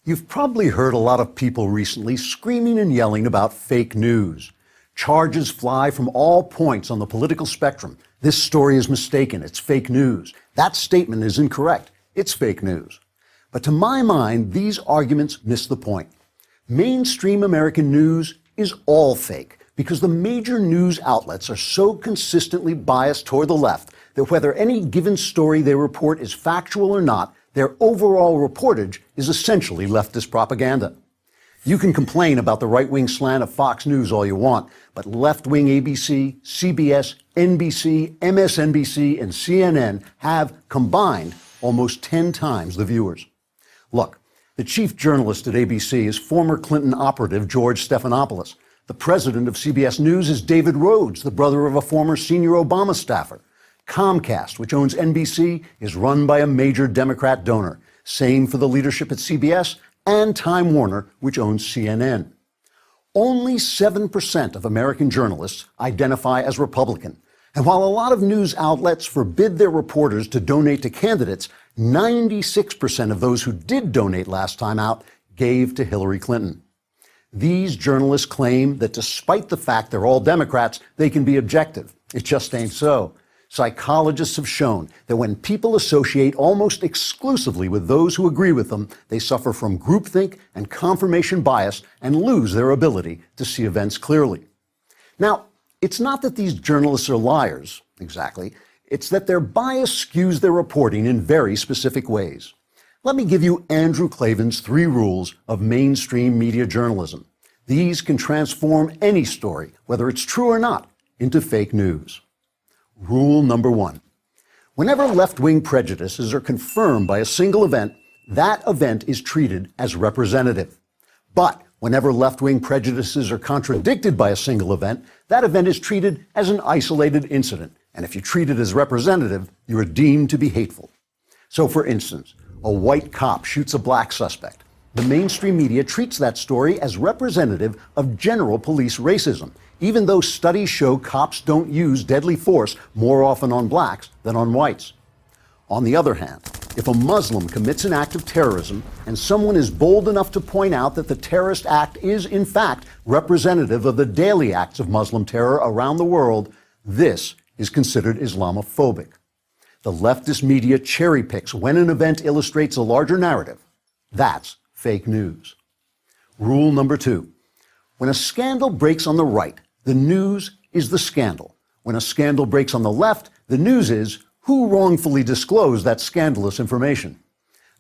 You've probably heard a lot of people recently screaming and yelling about fake news. Charges fly from all points on the political spectrum. This story is mistaken. It's fake news. That statement is incorrect. It's fake news. But to my mind, these arguments miss the point. Mainstream American news is all fake because the major news outlets are so consistently biased toward the left that whether any given story they report is factual or not, their overall reportage is essentially leftist propaganda. You can complain about the right-wing slant of Fox News all you want, but left-wing ABC, CBS, NBC, MSNBC, and CNN have combined almost 10 times the viewers. Look, the chief journalist at ABC is former Clinton operative George Stephanopoulos. The president of CBS News is David Rhodes, the brother of a former senior Obama staffer. Comcast, which owns NBC, is run by a major Democrat donor. Same for the leadership at CBS and Time Warner, which owns CNN. Only 7% of American journalists identify as Republican. And while a lot of news outlets forbid their reporters to donate to candidates, 96% of those who did donate last time out gave to Hillary Clinton. These journalists claim that despite the fact they're all Democrats, they can be objective. It just ain't so. Psychologists have shown that when people associate almost exclusively with those who agree with them, they suffer from groupthink and confirmation bias and lose their ability to see events clearly. Now, it's not that these journalists are liars, exactly. It's that their bias skews their reporting in very specific ways. Let me give you Andrew Klavan's 3 rules of mainstream media journalism. These can transform any story, whether it's true or not, into fake news. Rule number 1. Whenever left-wing prejudices are confirmed by a single event, that event is treated as representative. But whenever left-wing prejudices are contradicted by a single event, that event is treated as an isolated incident. And if you treat it as representative, you are deemed to be hateful. So, for instance, a white cop shoots a black suspect. The mainstream media treats that story as representative of general police racism, even though studies show cops don't use deadly force more often on blacks than on whites. On the other hand, if a Muslim commits an act of terrorism and someone is bold enough to point out that the terrorist act is, in fact, representative of the daily acts of Muslim terror around the world, this is considered Islamophobic. The leftist media cherry picks when an event illustrates a larger narrative. That's fake news. Rule number 2. When a scandal breaks on the right, the news is the scandal. When a scandal breaks on the left, the news is who wrongfully disclosed that scandalous information.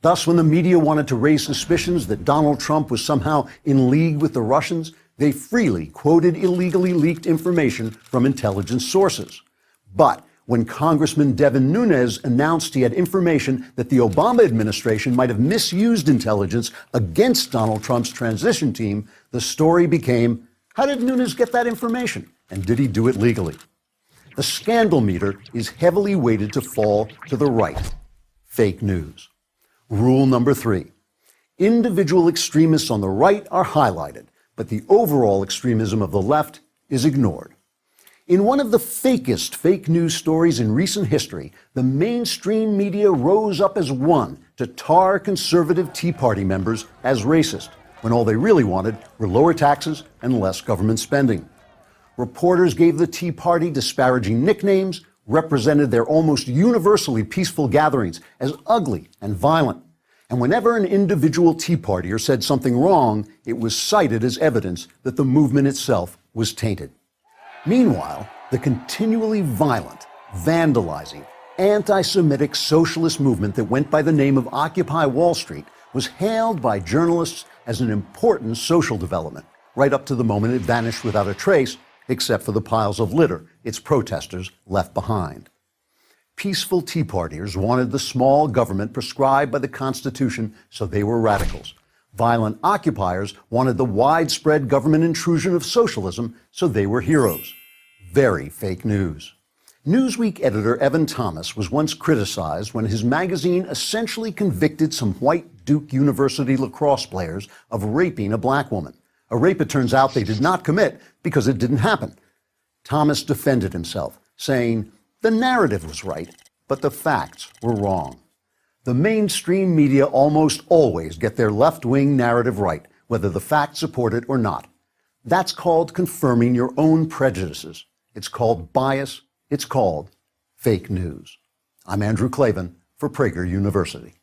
Thus, when the media wanted to raise suspicions that Donald Trump was somehow in league with the Russians, they freely quoted illegally leaked information from intelligence sources. But when Congressman Devin Nunes announced he had information that the Obama administration might have misused intelligence against Donald Trump's transition team, the story became, how did Nunes get that information? And did he do it legally? The scandal meter is heavily weighted to fall to the right. Fake news. Rule number 3. Individual extremists on the right are highlighted, but the overall extremism of the left is ignored. In one of the fakest fake news stories in recent history, the mainstream media rose up as one to tar conservative Tea Party members as racist, when all they really wanted were lower taxes and less government spending. Reporters gave the Tea Party disparaging nicknames, represented their almost universally peaceful gatherings as ugly and violent. And whenever an individual Tea Partier said something wrong, it was cited as evidence that the movement itself was tainted. Meanwhile, the continually violent, vandalizing, anti-Semitic socialist movement that went by the name of Occupy Wall Street was hailed by journalists as an important social development, right up to the moment it vanished without a trace, except for the piles of litter its protesters left behind. Peaceful Tea Partiers wanted the small government prescribed by the Constitution, so they were radicals. Violent occupiers wanted the widespread government intrusion of socialism, so they were heroes. Very fake news. Newsweek editor Evan Thomas was once criticized when his magazine essentially convicted some white Duke University lacrosse players of raping a black woman. A rape it turns out they did not commit because it didn't happen. Thomas defended himself, saying, the narrative was right, but the facts were wrong. The mainstream media almost always get their left-wing narrative right, whether the facts support it or not. That's called confirming your own prejudices. It's called bias. It's called fake news. I'm Andrew Klavan for Prager University.